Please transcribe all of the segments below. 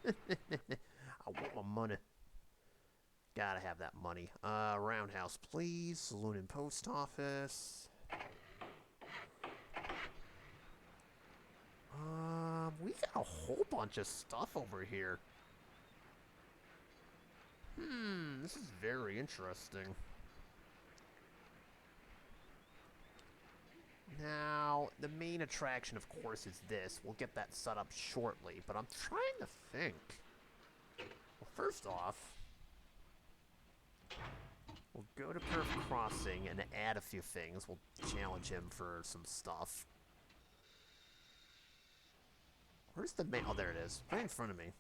I want my money. Gotta have that money. Roundhouse, please. Saloon and post office. We got a whole bunch of stuff over here. This is very interesting. Now, the main attraction, of course, is this. We'll get that set up shortly, but I'm trying to think. Well, first off, we'll go to Perth Crossing and add a few things. We'll challenge him for some stuff. Where's the main? Oh, there it is. Right in front of me.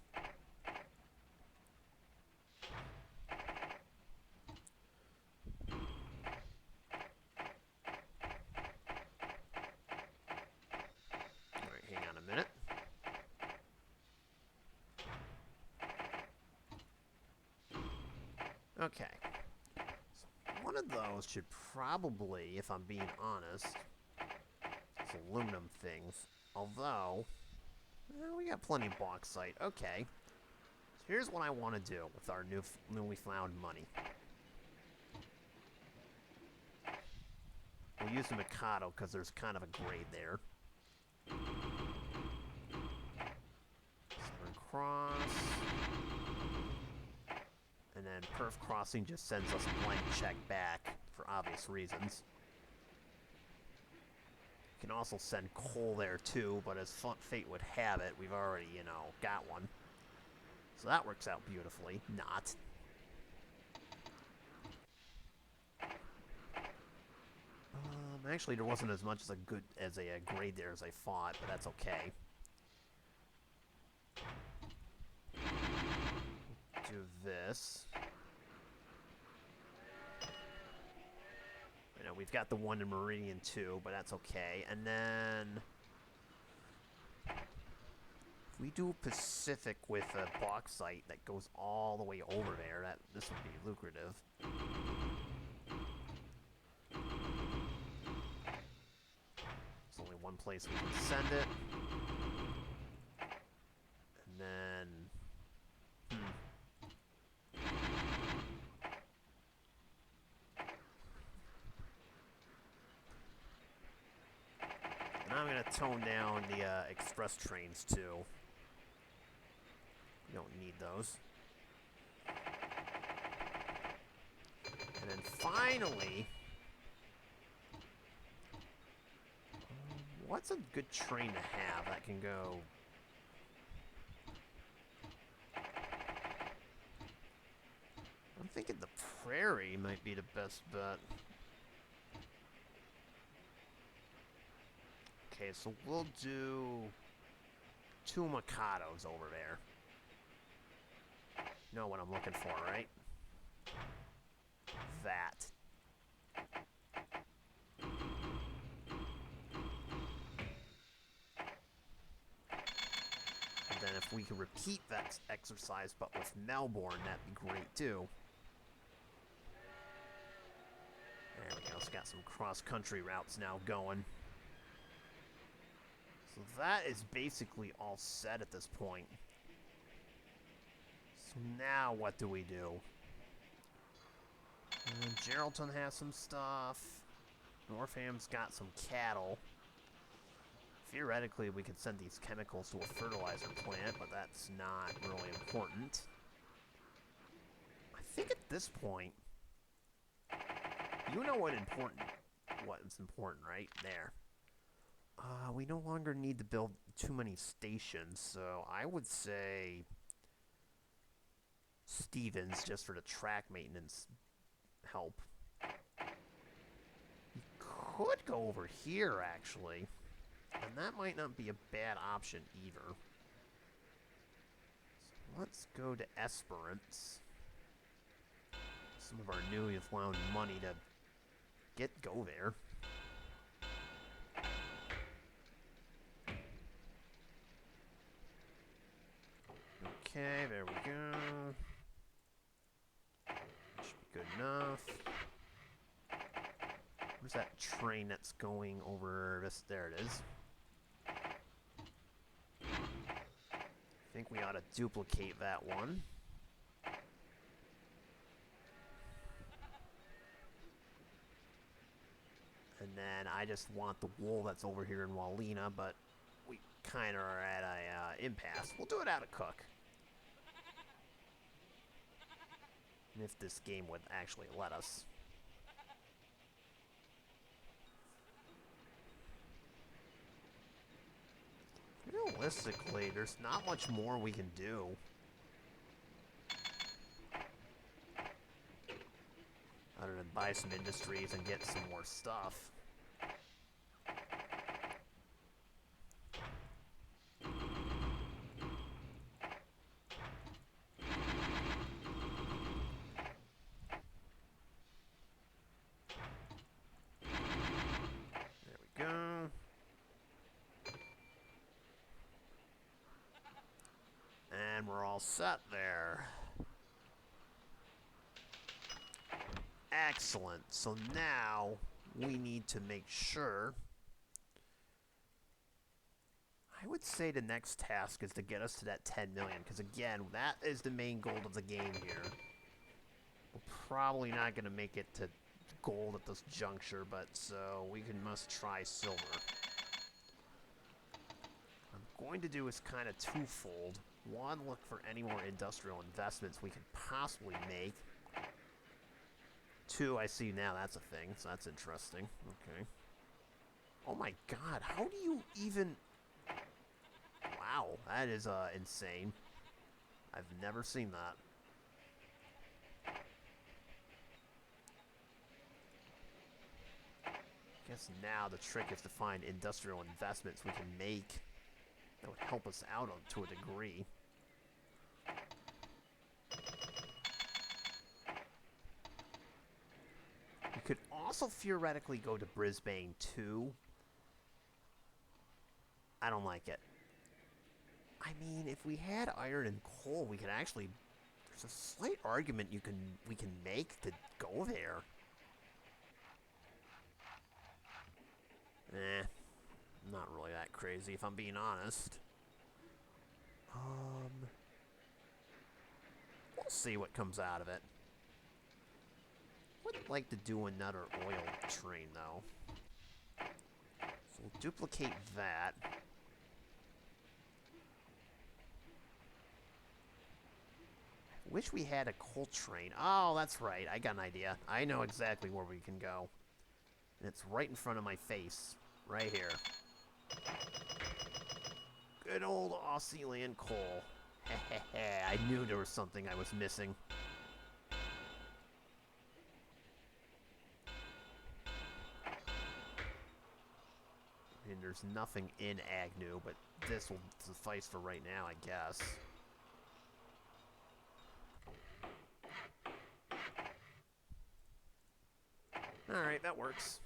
Alright, hang on a minute. Okay. So one of those should probably, if I'm being honest, it's aluminum things. Although, well, we got plenty of bauxite. Okay. So here's what I want to do with our newly found money. We'll use the Mikado because there's kind of a grade there. Southern Cross. And then Perf Crossing just sends us a blank check back for obvious reasons. You can also send coal there too, but as fate would have it, we've already, got one. So that works out beautifully. Not. Actually, there wasn't as much as a grade there as I thought, but that's okay. Do this. You know, we've got the one in Meridian too, but that's okay. And then if we do Pacific with a bauxite that goes all the way over there, this would be lucrative. There's only one place we can send it. And then and I'm going to tone down the express trains, too. We don't need those. And then finally, what's a good train to have that can go? I'm thinking the Prairie might be the best bet. Okay, so we'll do 2 Mikados over there. You know what I'm looking for, right? That. And then if we can repeat that exercise, but with Melbourne, that'd be great too. There we go. It's got some cross-country routes now going. So that is basically all set at this point. So now what do we do? Geraldton has some stuff. Northam's got some cattle. Theoretically, we could send these chemicals to a fertilizer plant, but that's not really important. I think at this point, you know what's important, right? There. We no longer need to build too many stations, so I would say Stevens just for the track maintenance help. You could go over here, actually. And that might not be a bad option either. So let's go to Esperance. Some of our newly found money to go there. Okay, there we go. Should be good enough. Where's that train that's going over this? There it is. I think think we ought to duplicate that one. And then I just want the wool that's over here in Walina, but we kind of are at a impasse. We'll do it out of Cook. And if this game would actually let us. Realistically, there's not much more we can do. Other than buy some industries and get some more stuff. There we go. And we're all set there. Excellent. So now we need to make sure. I would say the next task is to get us to that 10 million, because again, that is the main goal of the game here. We're probably not going to make it to gold at this juncture, but so we must try silver. What I'm going to do is kind of twofold. One, look for any more industrial investments we can possibly make. Two, I see now that's a thing, so that's interesting. Okay. Oh my god, how do you even... Wow, that is insane. I've never seen that. I guess now the trick is to find industrial investments we can make that would help us out to a degree. We could also theoretically go to Brisbane too. I don't like it. I mean, if we had iron and coal, we could actually... There's a slight argument we can make to go there. Not really that crazy, if I'm being honest. We'll see what comes out of it. Would like to do another oil train, though. So we'll duplicate that. Wish we had a coal train. Oh, that's right. I got an idea. I know exactly where we can go. And it's right in front of my face. Right here. Good old Aussie land coal. I knew there was something I was missing. I mean, there's nothing in Agnew, but this will suffice for right now, I guess. Alright, that works.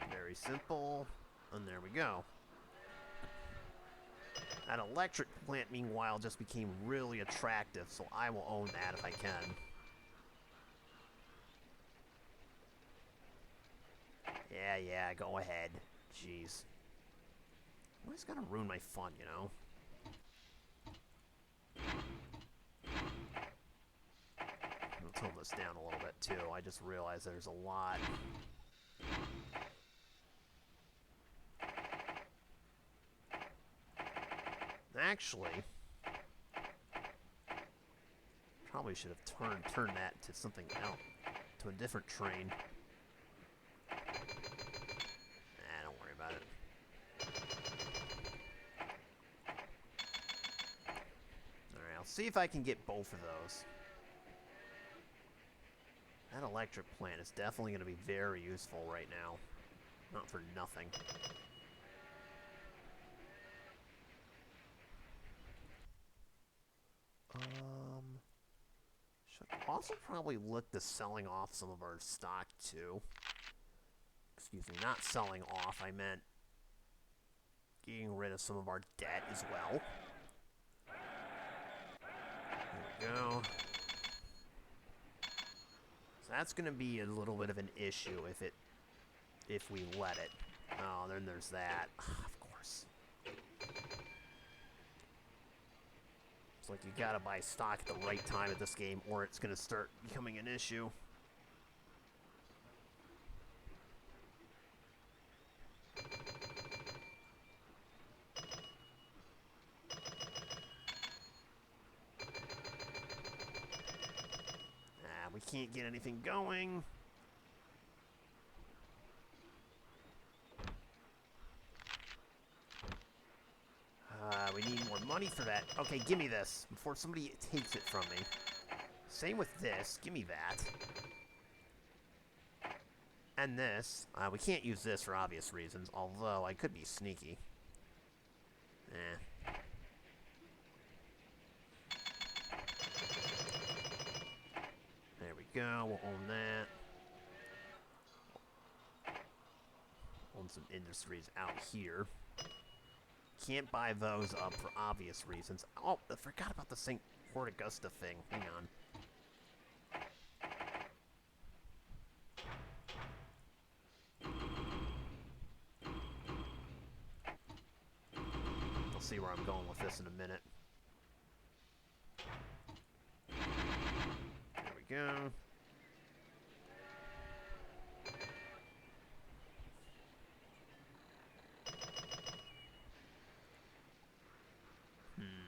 Very simple. And there we go. That electric plant, meanwhile, just became really attractive, so I will own that if I can. Yeah, go ahead. Jeez. Always gotta ruin my fun, you know? I'll tone this down a little bit, too. I just realized there's a lot. Actually, probably should have turned that to something else, to a different train. Don't worry about it. Alright, I'll see if I can get both of those. That electric plant is definitely going to be very useful right now. Not for nothing. Should also probably look to selling off some of our stock too. Excuse me, not selling off, I meant getting rid of some of our debt as well. There we go. So that's going to be a little bit of an issue if we let it. Oh, then there's that. Of course. It's like you gotta buy stock at the right time at this game, or it's gonna start becoming an issue. We can't get anything going. We need more money for that. Okay, give me this before somebody takes it from me. Same with this. Give me that. And this. We can't use this for obvious reasons, although I could be sneaky. There we go. We'll own that. Own some industries out here. Can't buy those up for obvious reasons. Oh, I forgot about the St. Port Augusta thing. Hang on. I'll see where I'm going with this in a minute. There we go.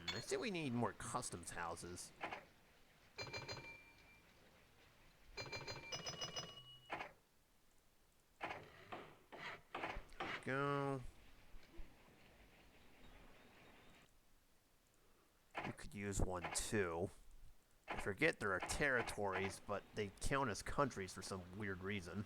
I think we need more customs houses. Go. You could use one too. I forget there are territories, but they count as countries for some weird reason.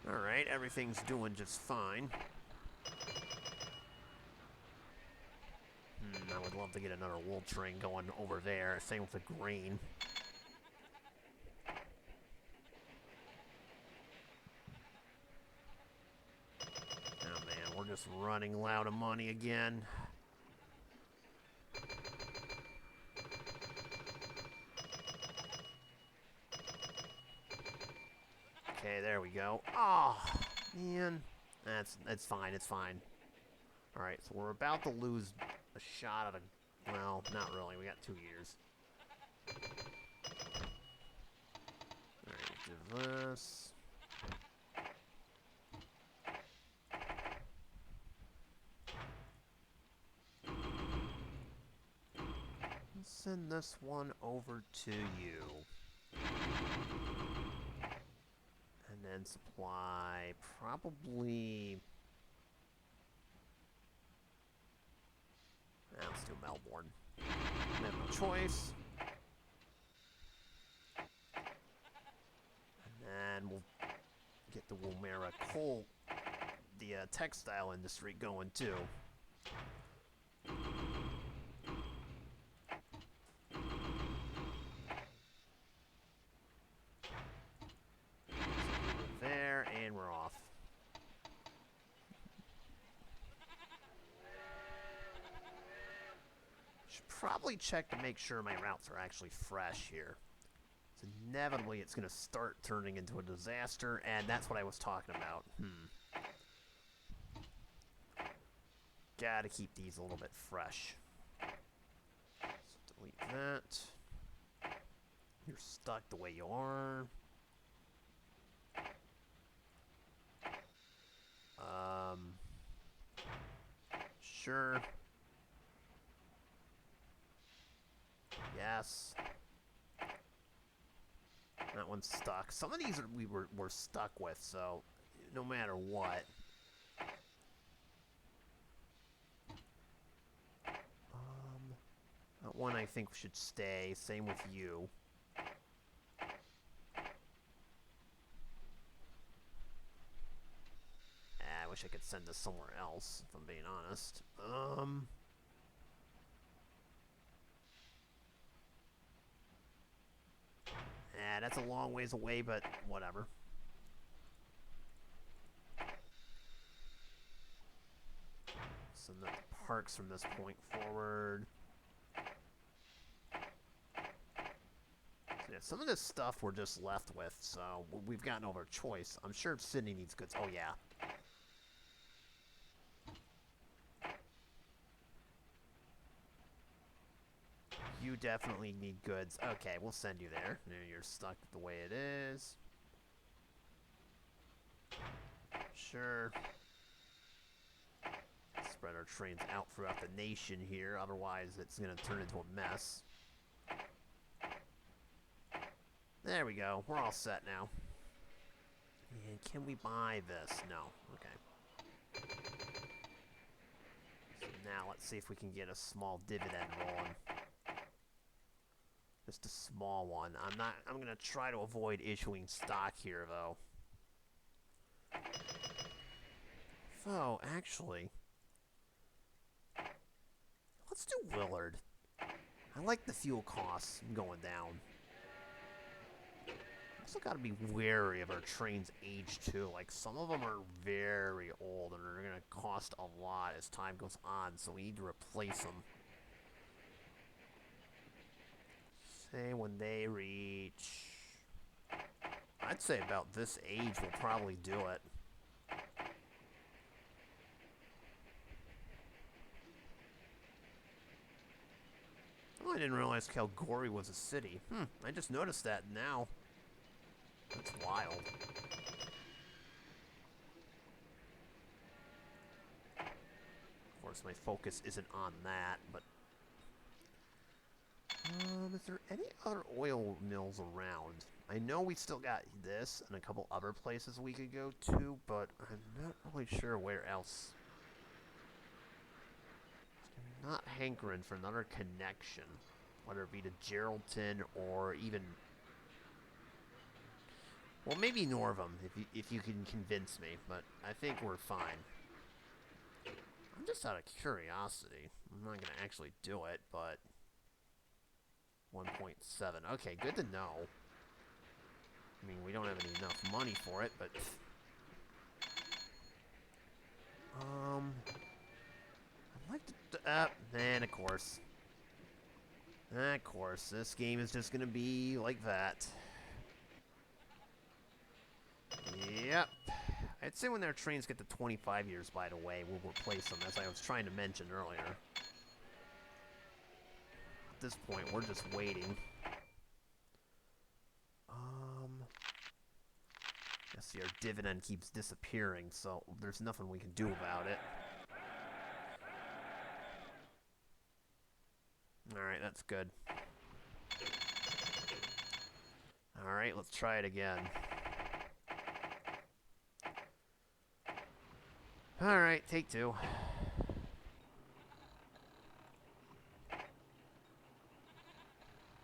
Alright, everything's doing just fine. I would love to get another wool train going over there. Same with the grain. Oh man, we're just running low of money again. Okay, there we go. Oh, man. That's fine, it's fine. Alright, so we're about to lose a shot at a... Well, not really. We got 2 years. Alright, do this. Send this one over to you. And then supply probably... Let's do Melbourne. We have no choice. And then we'll get the Woomera coal, the textile industry going too. There, and we're off. Should probably check to make sure my routes are actually fresh here. So inevitably it's going to start turning into a disaster, and that's what I was talking about. Gotta keep these a little bit fresh. So delete that. You're stuck the way you are. Sure. Yes. That one's stuck. Some of these we're stuck with, so no matter what. That one I think should stay. Same with you. I wish I could send this somewhere else, if I'm being honest. That's a long ways away, but whatever. Send the parks from this point forward. So yeah, some of this stuff we're just left with, so we've got no other choice. I'm sure Sydney needs goods. Oh, yeah. You definitely need goods. Okay, we'll send you there. You're stuck the way it is. Sure. Spread our trains out throughout the nation here, otherwise it's going to turn into a mess. There we go. We're all set now. And can we buy this? No. Okay. So now let's see if we can get a small dividend rolling. Just a small one. I'm going to try to avoid issuing stock here, though. So, actually, let's do Willard. I like the fuel costs going down. Also got to be wary of our train's age, too. Like, some of them are very old and are going to cost a lot as time goes on, so we need to replace them. Say when they reach... I'd say about this age we'll probably do it. Oh, I didn't realize Kalgoorlie was a city. I just noticed that now. That's wild. Of course, my focus isn't on that, but... is there any other oil mills around? I know we still got this and a couple other places we could go to, but I'm not really sure where else. I'm not hankering for another connection, whether it be to Geraldton or even... Well, maybe Norvum, if you can convince me, but I think we're fine. I'm just out of curiosity. I'm not going to actually do it, but... 1.7. Okay, good to know. I mean, we don't have enough money for it, but... I'd like to... and of course. Of course, this game is just going to be like that. Yep. I'd say when their trains get to 25 years, by the way, we'll replace them, as I was trying to mention earlier. At this point, we're just waiting. See, our dividend keeps disappearing, so there's nothing we can do about it. Alright, that's good. Alright, let's try it again. Alright, take two.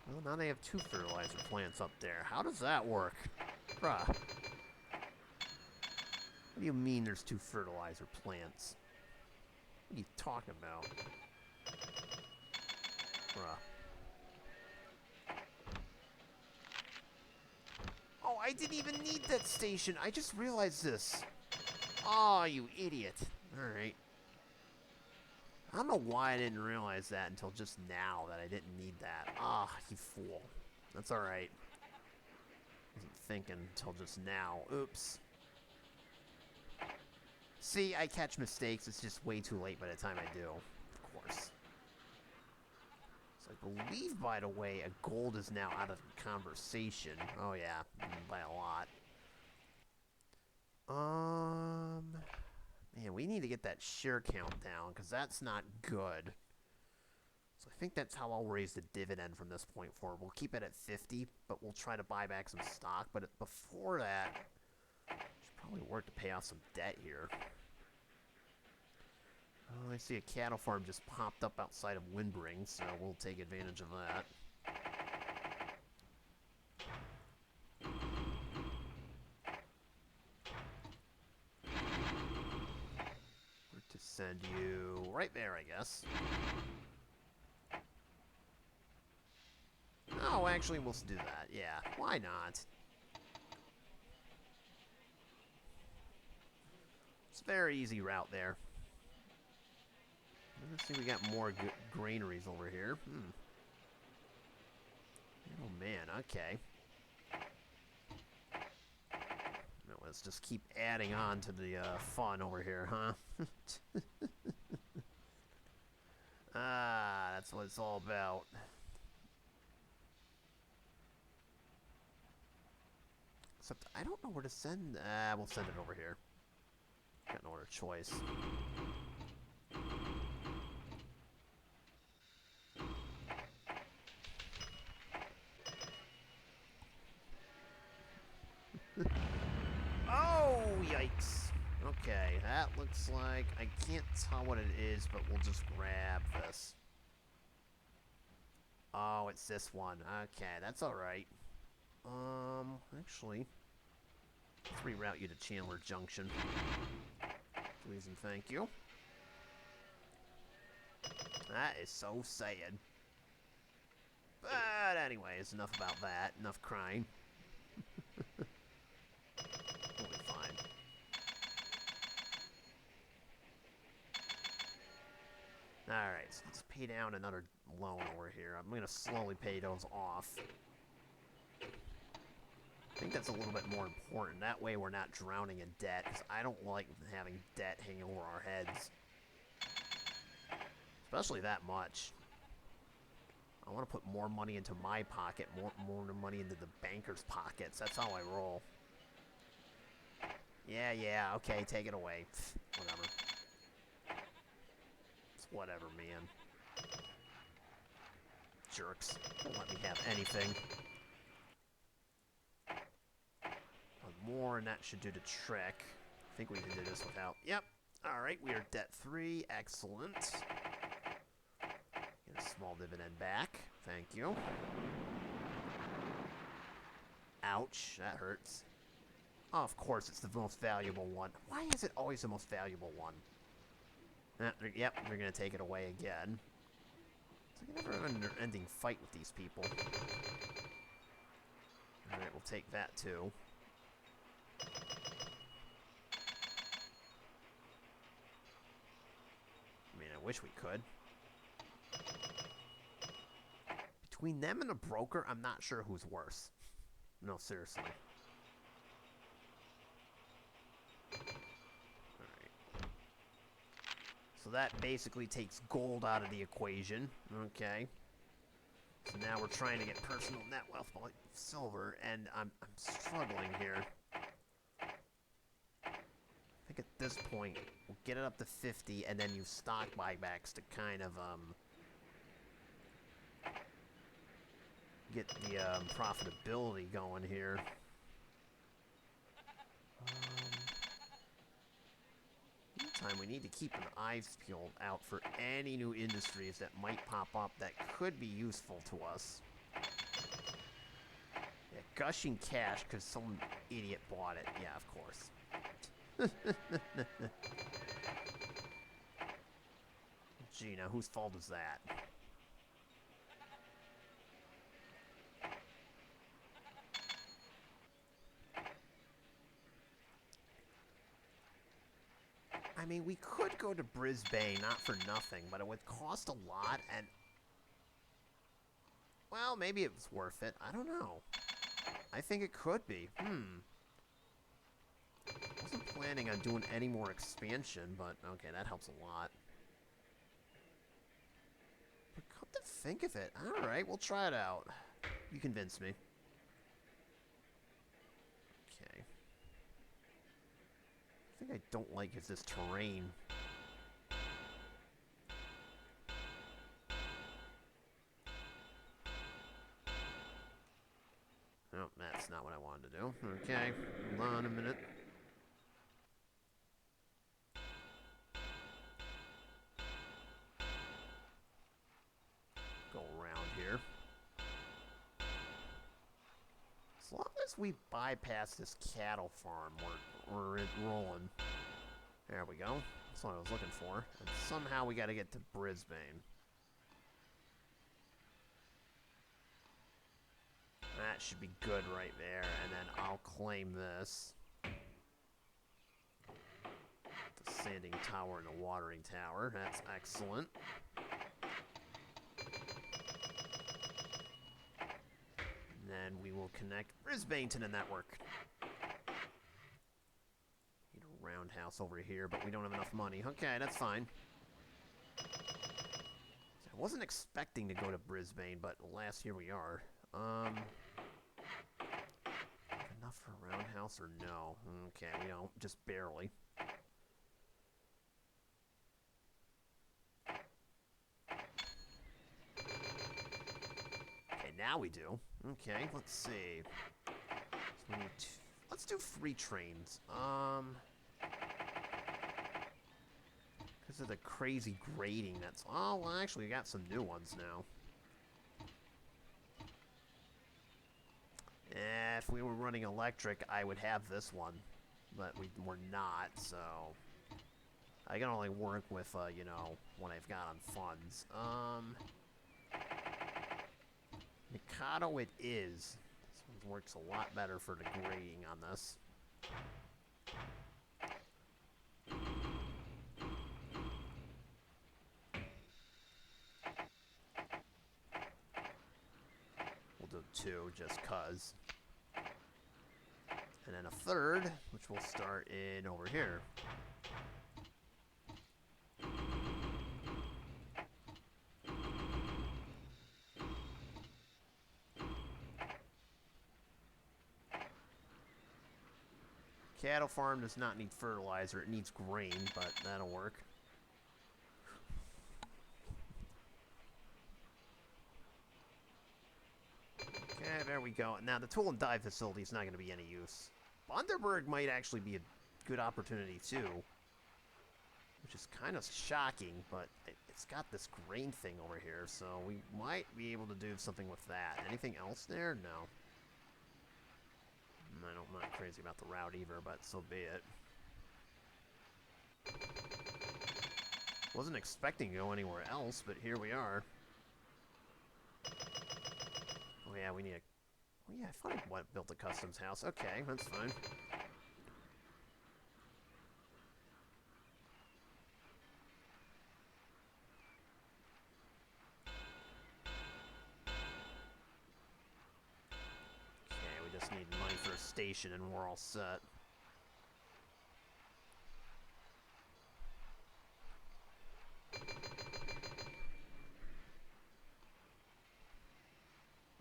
Well, now they have 2 fertilizer plants up there. How does that work? Bruh. What do you mean there's 2 fertilizer plants? What are you talking about? Bruh. Oh, I didn't even need that station. I just realized this. Oh, you idiot. Alright. I don't know why I didn't realize that until just now, that I didn't need that. Ah, you fool. That's alright. Wasn't thinking until just now. Oops. See, I catch mistakes. It's just way too late by the time I do. Of course. So I believe, by the way, a gold is now out of the conversation. Oh, yeah. By a lot. Man, we need to get that share count down, because that's not good. So I think that's how I'll raise the dividend from this point forward. We'll keep it at 50, but we'll try to buy back some stock. But before that, it should probably work to pay off some debt here. Oh, I see a cattle farm just popped up outside of Windring, so we'll take advantage of that. To send you right there, I guess. Oh, actually, we'll do that. Yeah, why not? It's a very easy route there. Let's see, we got more granaries over here. Oh, man, okay. No, let's just keep adding on to the fun over here, huh? That's what it's all about. Except I don't know where to send. We'll send it over here. Got no other choice. Oh, yikes. Okay, that looks like... I can't tell what it is, but we'll just grab this. Oh, it's this one. Okay, that's alright. Actually... let's reroute you to Chandler Junction. Please and thank you. That is so sad. But anyways, enough about that. Enough crying. We'll be fine. Alright, so let's pay down another loan over here. I'm going to slowly pay those off. I think that's a little bit more important. That way we're not drowning in debt, because I don't like having debt hanging over our heads. Especially that much. I want to put more money into my pocket, more money into the banker's pockets. That's how I roll. Yeah, okay, take it away. Pfft, whatever. It's whatever, man. Jerks. Don't let me have anything. More, and that should do the trick. I think we can do this without... Yep. Alright, we are debt free. Excellent. Get a small dividend back. Thank you. Ouch, that hurts. Oh, of course, it's the most valuable one. Why is it always the most valuable one? Yep, they're going to take it away again. It's like a never-ending fight with these people. Alright, we'll take that too. I mean, I wish we could. Between them and a broker, I'm not sure who's worse. No, seriously. Alright. So that basically takes gold out of the equation. Okay. So now we're trying to get personal net wealth by silver, and I'm struggling here. I think at this point, we'll get it up to 50, and then use stock buybacks to kind of, get the, profitability going here. Meantime, we need to keep an eyes peeled out for any new industries that might pop up that could be useful to us. Yeah, gushing cash because some idiot bought it. Yeah, of course. Gee, now whose fault is that? I mean, we could go to Brisbane, not for nothing, but it would cost a lot, and... well, maybe it was worth it. I don't know. I think it could be. Wasn't planning on doing any more expansion, but okay, that helps a lot. But come to think of it, alright, we'll try it out. You convinced me. Okay. The thing I don't like is this terrain. Oh, that's not what I wanted to do. Okay, hold on a minute. Go around here. As long as we bypass this cattle farm, we're rolling. There we go. That's what I was looking for. And somehow we got to get to Brisbane. That should be good right there, and then I'll claim this. The sanding tower and the watering tower. That's excellent. And then we will connect Brisbane to the network. Need a roundhouse over here, but we don't have enough money. Okay, that's fine. I wasn't expecting to go to Brisbane, but alas, here we are. Enough for a roundhouse or no? Okay, we don't. Just barely. Okay, now we do. Okay, let's see. So we need let's do free trains. Because of the crazy grading that's... Oh, well, actually, we got some new ones now. If we were running electric, I would have this one. But we're not, so... I can only work with, you know, what I've got on funds. Mikado it is. This one works a lot better for the grading on this. We'll do 2 just cuz. And then a third, which we'll start in over here. Cattle farm does not need fertilizer. It needs grain, but that'll work. Okay, there we go. Now, the tool and die facility is not going to be any use. Bundaberg might actually be a good opportunity, too. Which is kind of shocking, but it's got this grain thing over here, so we might be able to do something with that. Anything else there? No. I'm not crazy about the route either, but so be it. Wasn't expecting to go anywhere else, but here we are. Oh yeah, we need a... Oh yeah, I thought I built a customs house. Okay, that's fine. Need money for a station and we're all set.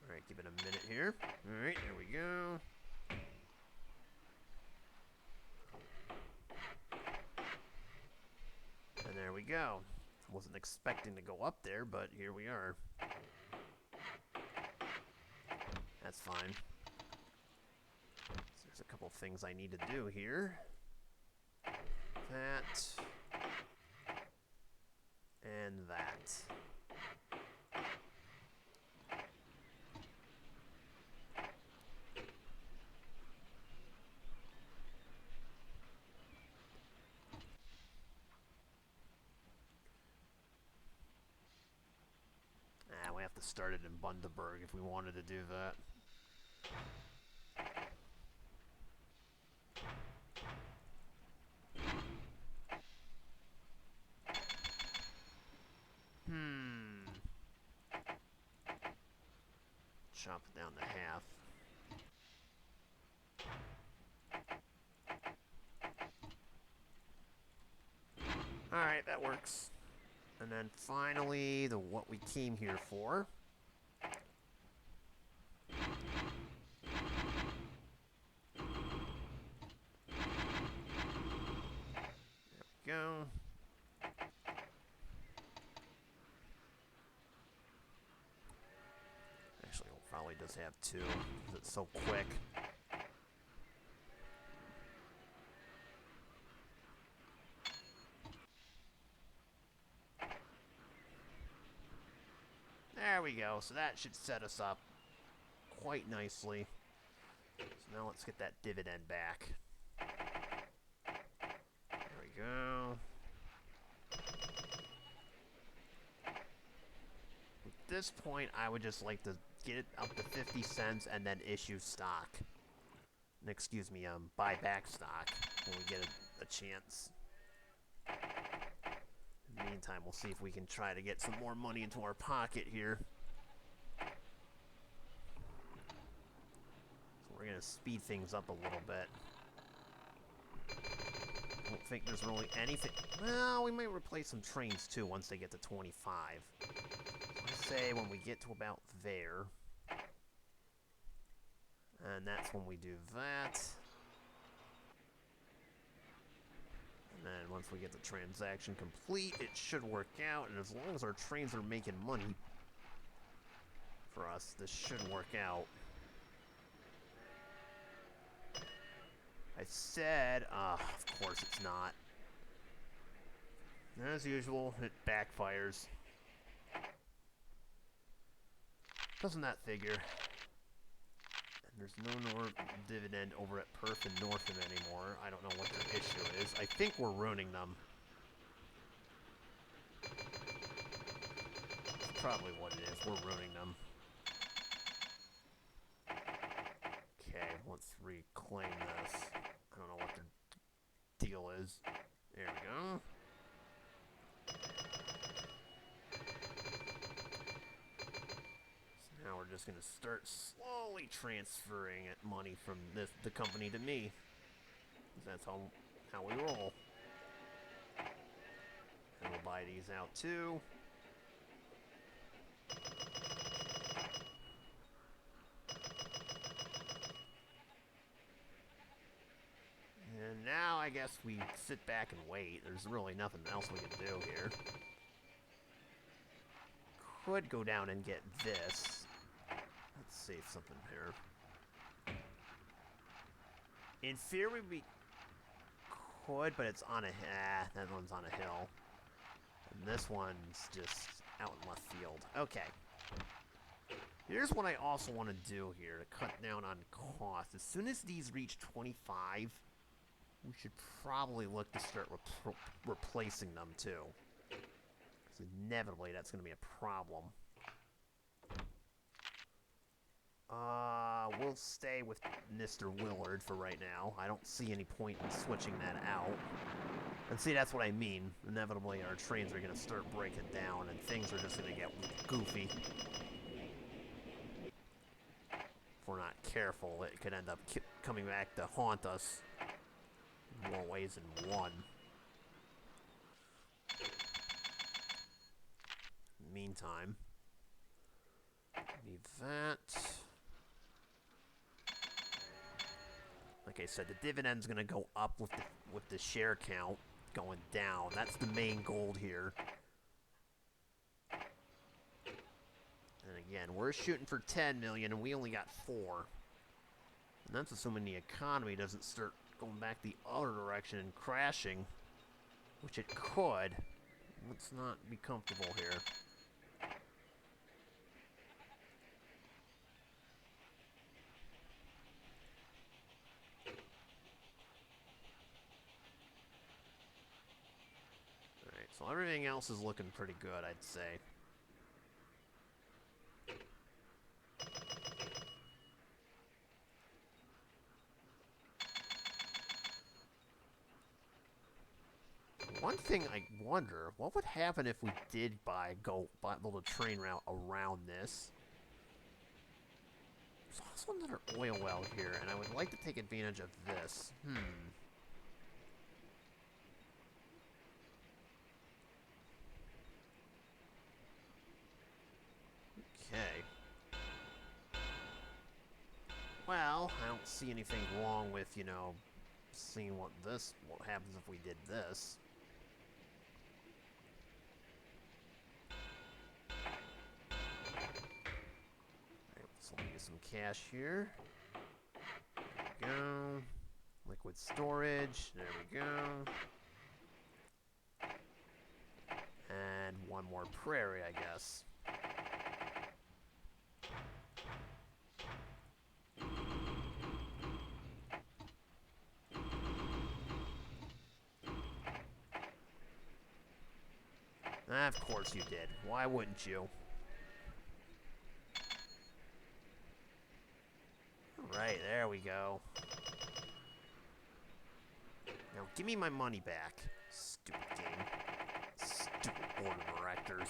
Alright, give it a minute here. Alright, there we go. And there we go. Wasn't expecting to go up there, but here we are. That's fine. There's a couple things I need to do here. That. And that. We have to start it in Bundaberg if we wanted to do that. Chop it down to half. Alright, that works. And then finally, what we came here for. There we go. Actually, we'll probably just have 2, because it's so quick. There we go. So that should set us up quite nicely. So now let's get that dividend back. There we go. At this point, I would just like to get it up to 50 cents and then issue stock. And excuse me, buy back stock when we get a chance. meantime, we'll see if we can try to get some more money into our pocket here. So we're going to speed things up a little bit. I don't think there's really anything. Well, we might replace some trains too once they get to 25. Let's say when we get to about there. And that's when we do that. And then once we get the transaction complete, it should work out. And as long as our trains are making money for us, this should work out. I said, of course it's not. As usual, it backfires. Doesn't that figure? And there's no more dividend over at Perth and Northern anymore. I don't know what their issue is. I think we're ruining them. That's probably what it is. We're ruining them. Okay, let's reclaim this. I don't know what their deal is. There we go. So now we're just going to start slowly transferring money from the company to me. That's how we roll. And we'll buy these out too. And now I guess we sit back and wait. There's really nothing else we can do here. Could go down and get this. Let's save something here. In theory, we could, but it's on a... that one's on a hill. And this one's just out in left field. Okay. Here's what I also want to do here to cut down on cost. As soon as these reach 25... we should probably look to start replacing them, too. Because inevitably, that's going to be a problem. We'll stay with Mr. Willard for right now. I don't see any point in switching that out. And see, that's what I mean. Inevitably, our trains are going to start breaking down, and things are just going to get goofy. If we're not careful, it could end up coming back to haunt us. More ways than one. Meantime, need that. Like I said, the dividend's going to go up with the share count going down. That's the main goal here. And again, we're shooting for 10 million, and we only got 4. And that's assuming the economy doesn't start going back the other direction and crashing, which it could. Let's not be comfortable here. Alright, so everything else is looking pretty good, I'd say. One thing I wonder, what would happen if we did build a train route around this? There's also another oil well here, and I would like to take advantage of this. Okay. Well, I don't see anything wrong with, you know, seeing what happens if we did this. So let me get some cash here. There we go. Liquid storage. There we go. And one more prairie, I guess. Of course you did. Why wouldn't you? Right, there we go. Now, give me my money back. Stupid game. Stupid board of directors.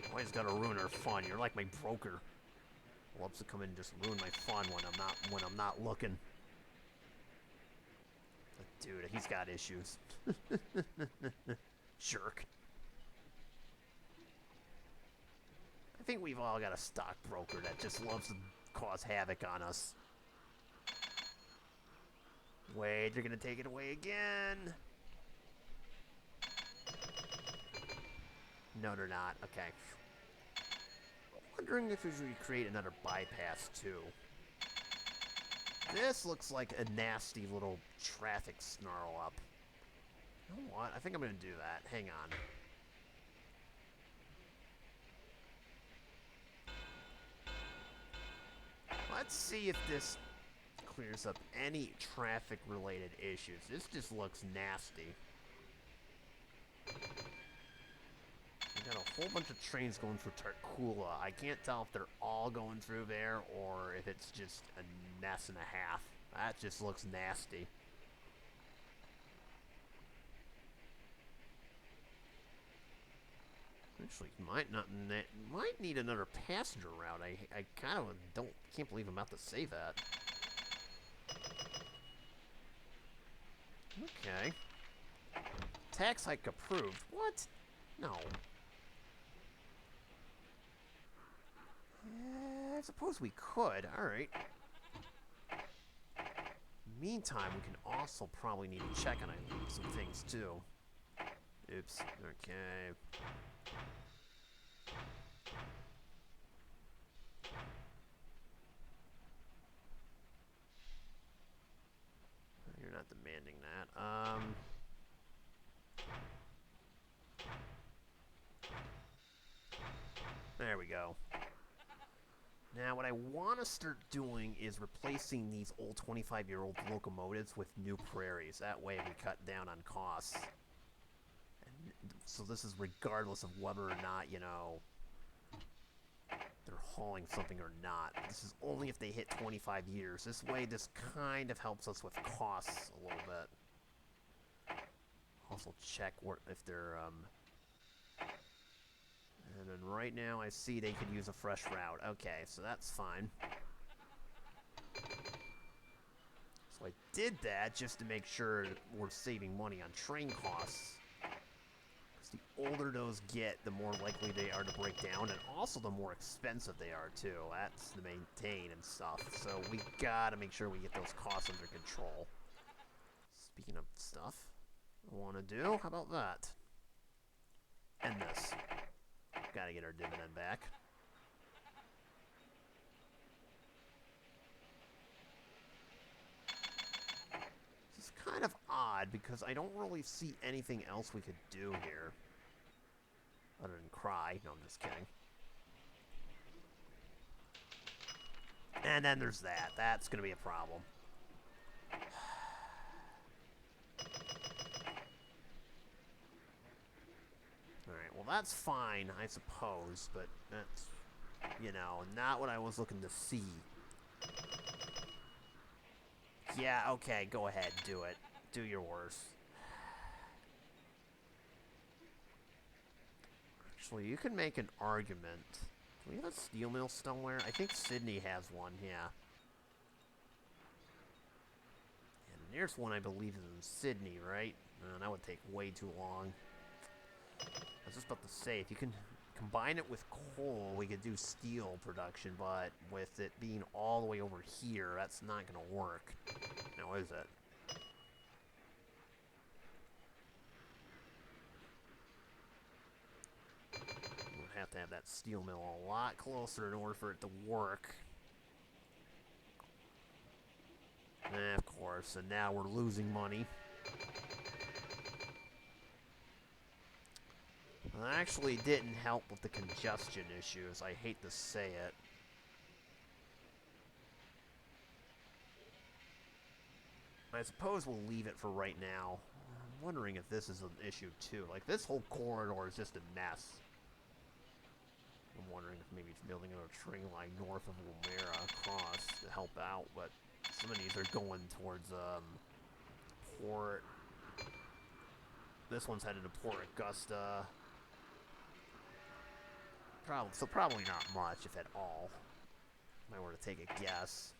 Always gotta ruin our fun. You're like my broker. Loves to come in and just ruin my fun when I'm not looking. Dude, he's got issues. Jerk. I think we've all got a stockbroker that just loves to cause havoc on us. Wait, you're gonna take it away again. No, they're not. Okay. I'm wondering if we should create another bypass, too. This looks like a nasty little traffic snarl up. You know what? I think I'm gonna do that. Hang on. Let's see if this clears up any traffic-related issues. This just looks nasty. We got a whole bunch of trains going through Tarkula. I can't tell if they're all going through there or if it's just a mess and a half. That just looks nasty. Actually, might need another passenger route. I kind of can't believe I'm about to say that. Okay. Tax hike approved. What? No. I suppose we could. Alright. Meantime, we can also probably need to check on some things, too. Oops. Okay. You're not demanding that. There we go. Now, what I want to start doing is replacing these old 25-year-old locomotives with new prairies. That way we cut down on costs. And so this is regardless of whether or not, you know, they're hauling something or not. This is only if they hit 25 years. This way, this kind of helps us with costs a little bit. Also check if they're, And then right now I see they could use a fresh route. Okay, so that's fine. So I did that just to make sure we're saving money on train costs. Because the older those get, the more likely they are to break down, and also the more expensive they are too. That's to maintain and stuff. So we gotta make sure we get those costs under control. Speaking of stuff I want to do, how about that? End this. Gotta get our dividend back. This is kind of odd because I don't really see anything else we could do here. Other than cry. No, I'm just kidding. And then there's that. That's gonna be a problem. Alright, well that's fine, I suppose, but that's, you know, not what I was looking to see. Yeah, okay, go ahead, do it. Do your worst. Actually, you can make an argument. Do we have a steel mill somewhere? I think Sydney has one, yeah. And there's one I believe is in Sydney, right? That would take way too long. I was just about to say, if you can combine it with coal, we could do steel production, but with it being all the way over here, that's not going to work. Now, is it? We'd have to have that steel mill a lot closer in order for it to work. Of course, and now we're losing money. Well, that actually didn't help with the congestion issues. I hate to say it. I suppose we'll leave it for right now. I'm wondering if this is an issue too. Like, this whole corridor is just a mess. I'm wondering if maybe building another train line north of Woomera across to help out, but some of these are going towards Port This one's headed to Port Augusta. Probably not much, if at all. If I were to take a guess.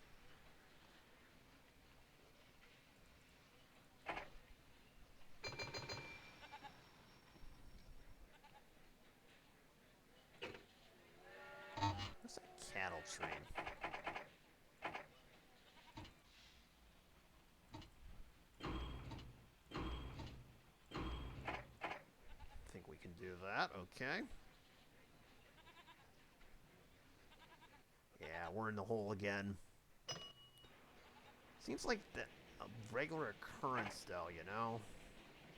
What's a cattle train? I think we can do that, okay. Yeah, we're in the hole again. Seems like a regular occurrence, though, you know?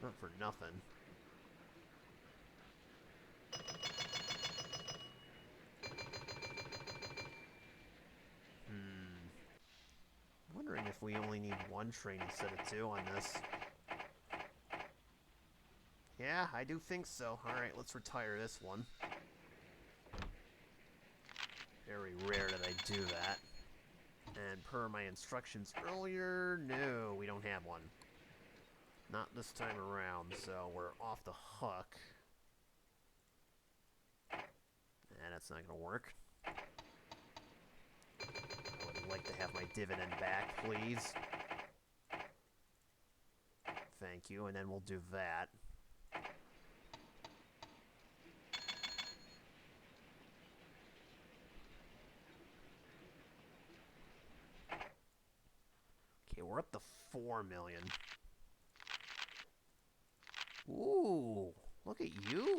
Not for nothing. Wondering if we only need one train instead of two on this. Yeah, I do think so. Alright, let's retire this one. Very rare that I do that. And per my instructions earlier, no, we don't have one. Not this time around, so we're off the hook. And that's not going to work. I would like to have my dividend back, please. Thank you, and then we'll do that. Okay, we're up to 4 million. Ooh, look at you.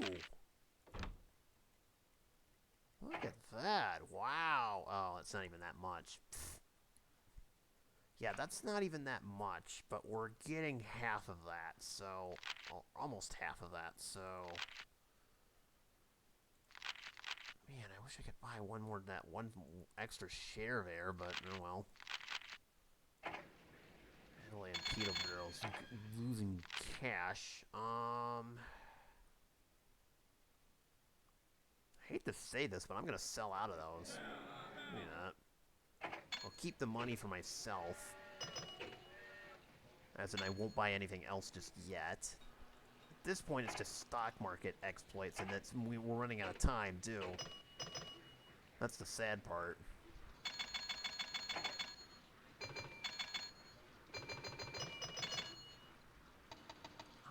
Look at that. Wow. Oh, it's not even that much. Pfft. Yeah, that's not even that much, but we're getting half of that, so... Well, almost half of that, so... Man, I wish I could buy one extra share there, but oh well. Italy and Peterborough's losing cash. I hate to say this, but I'm gonna sell out of those. Look at that. I'll keep the money for myself. As in, I won't buy anything else just yet. At this point, it's just stock market exploits, and we're running out of time, too. That's the sad part.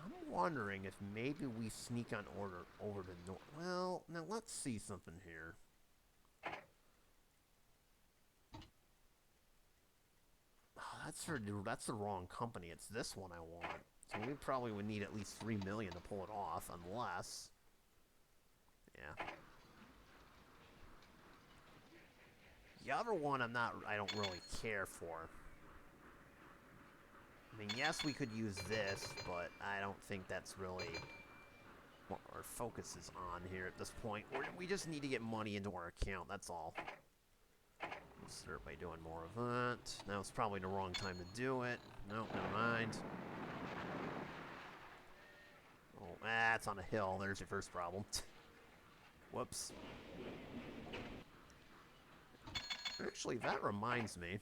I'm wondering if maybe we sneak on order over to North. Well, now let's see something here. Oh, that's the wrong company. It's this one I want. So we probably would need at least 3 million to pull it off, unless... Yeah. The other one I don't really care for. I mean, yes, we could use this, but I don't think that's really what our focus is on here at this point. We just need to get money into our account, that's all. We'll start by doing more of that. Now it's probably the wrong time to do it. Nope, never mind. Oh, it's on a hill. There's your first problem. Whoops. Actually, that reminds me.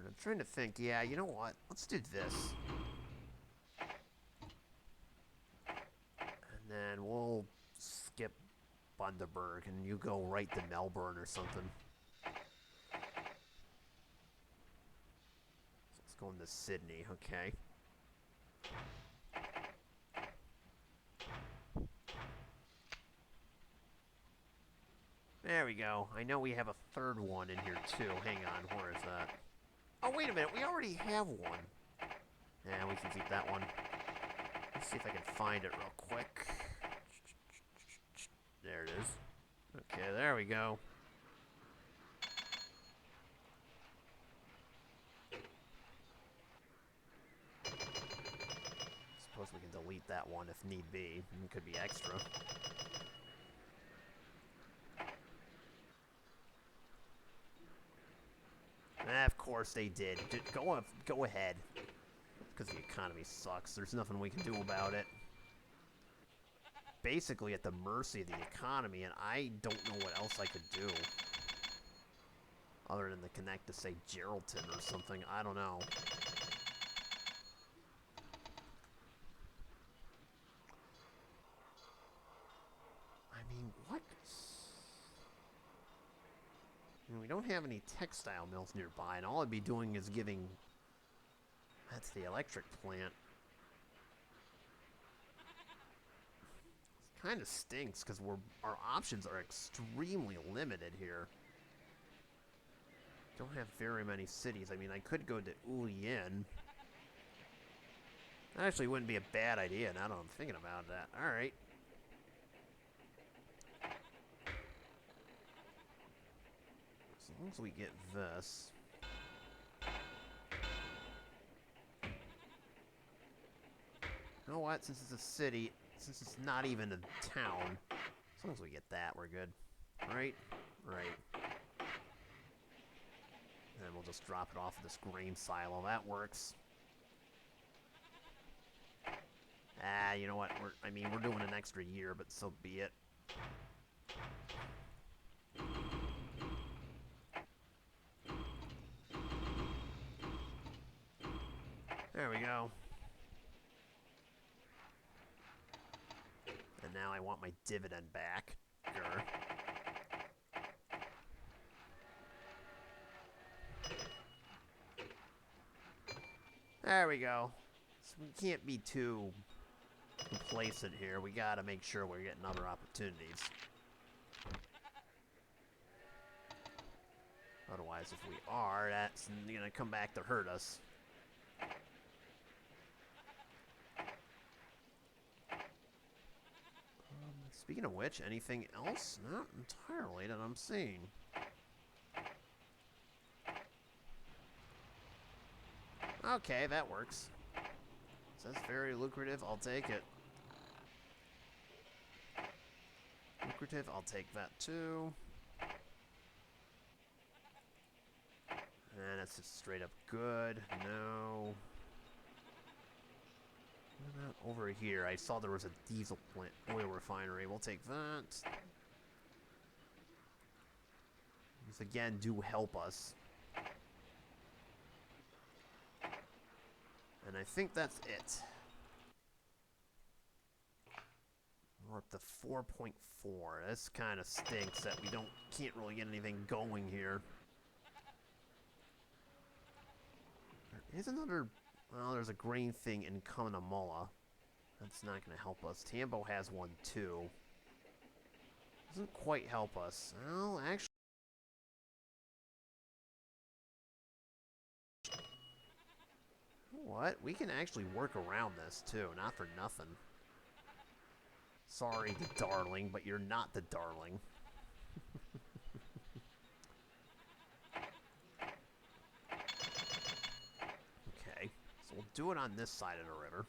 I'm trying to think. Yeah, you know what? Let's do this. And then we'll skip Bundaberg and you go right to Melbourne or something. So let's go into Sydney, okay. There we go. I know we have a third one in here too. Hang on, where is that? Oh, wait a minute. We already have one. Yeah, we can keep that one. Let's see if I can find it real quick. There it is. Okay, there we go. Suppose we can delete that one if need be. It could be extra. Of course they did. Go ahead. Because the economy sucks. There's nothing we can do about it. Basically at the mercy of the economy, and I don't know what else I could do. Other than the connect to, say, Geraldton or something. I don't know. I mean, what? I mean, we don't have any textile mills nearby, and all I'd be doing is giving... That's the electric plant. It kind of stinks, because our options are extremely limited here. Don't have very many cities. I mean, I could go to Ulian. That actually wouldn't be a bad idea now that I'm thinking about that. Alright. As long as we get this. You know what? Since it's a city, since it's not even a town, as long as we get that, we're good. Right? Right. And then we'll just drop it off of this grain silo. That works. Ah, you know what? I mean, we're doing an extra year, but so be it. There we go. And now I want my dividend back. Sure. There we go. So we can't be too complacent here. We gotta make sure we're getting other opportunities. Otherwise, if we are, that's gonna come back to hurt us. Speaking of which, anything else? Not entirely that I'm seeing. Okay, that works. Says very lucrative. I'll take it. Lucrative. I'll take that too. And that's just straight up good. No. What about over here? I saw there was a diesel plant, oil refinery. We'll take that. These again do help us. And I think that's it. We're up to 4.4. This kind of stinks that we can't really get anything going here. There is another... Well, there's a grain thing in Cunnamulla. That's not going to help us. Tambo has one too. Doesn't quite help us. Well, actually... What? We can actually work around this too. Not for nothing. Sorry, the darling, but you're not the darling. Okay, so we'll do it on this side of the river.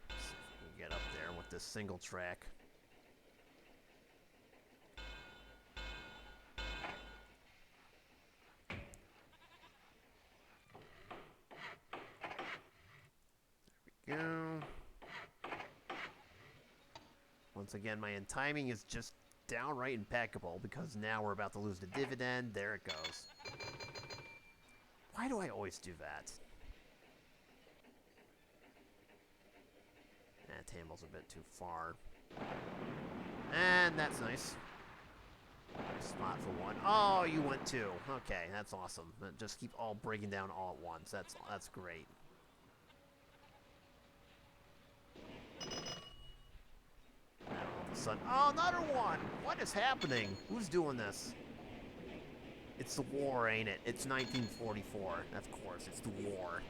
See if we can get up there with this single track. There we go. Once again, my timing is just downright impeccable because now we're about to lose the dividend. There it goes. Why do I always do that? Tamble's a bit too far. And that's nice. Spot for one. Oh, you went two. Okay, that's awesome. Just keep all breaking down all at once. That's great. Son. Oh, another one! What is happening? Who's doing this? It's the war, ain't it? It's 1944. Of course, it's the war.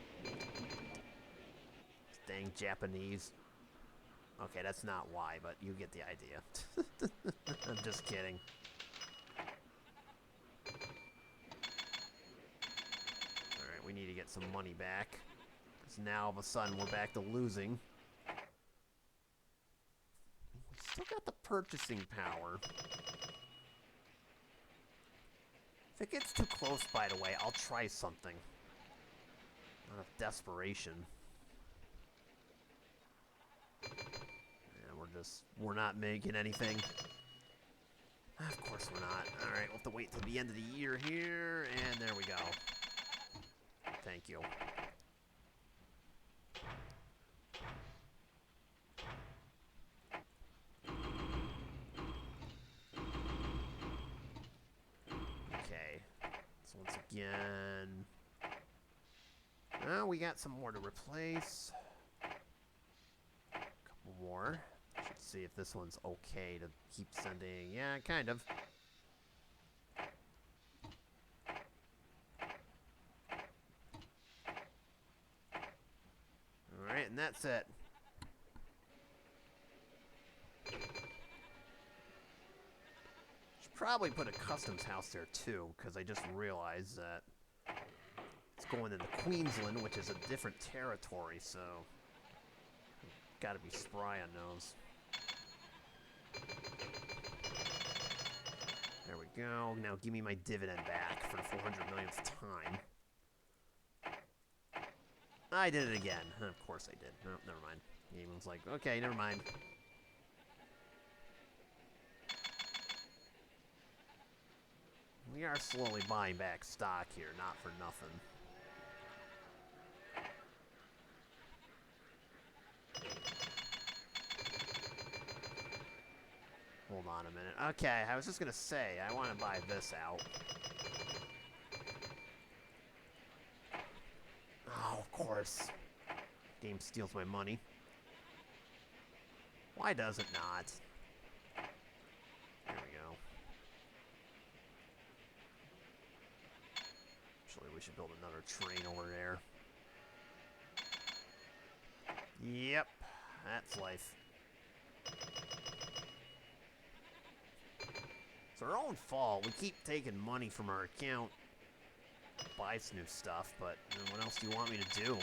Dang Japanese. Okay, that's not why, but you get the idea. I'm just kidding. Alright, we need to get some money back. Because now, all of a sudden, we're back to losing. Still got the purchasing power. If it gets too close, by the way, I'll try something. Out of desperation. Yeah, we're not making anything. Of course we're not. Alright, we'll have to wait till the end of the year here, and there we go. Thank you. Okay. So once again... we got some more to replace. Couple more. Should see if this one's okay to keep sending. Yeah, kind of. Alright, and that's it. Should probably put a customs house there too, because I just realized that it's going into Queensland, which is a different territory, so gotta be spry on those. There we go. Now give me my dividend back for the 400 millionth time. I did it again. Of course I did. No, never mind. The game was like, okay, never mind. We are slowly buying back stock here, not for nothing. Hold on a minute. Okay, I was just going to say, I want to buy this out. Oh, of course. Game steals my money. Why does it not? There we go. Actually, we should build another train over there. Yep, that's life. It's our own fault. We keep taking money from our account. Buy some new stuff, but what else do you want me to do?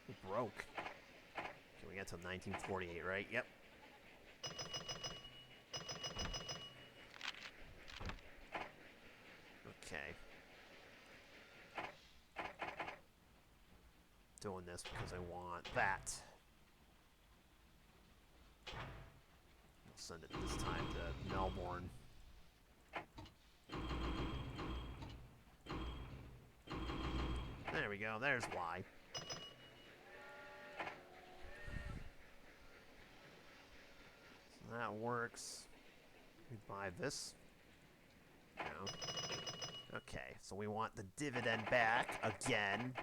We're broke. Okay, we got till 1948, right? Yep. Okay. Doing this because I want that. I'll send it this time to Melbourne. There we go. There's why. So that works. We buy this. No. Okay, so we want the dividend back again.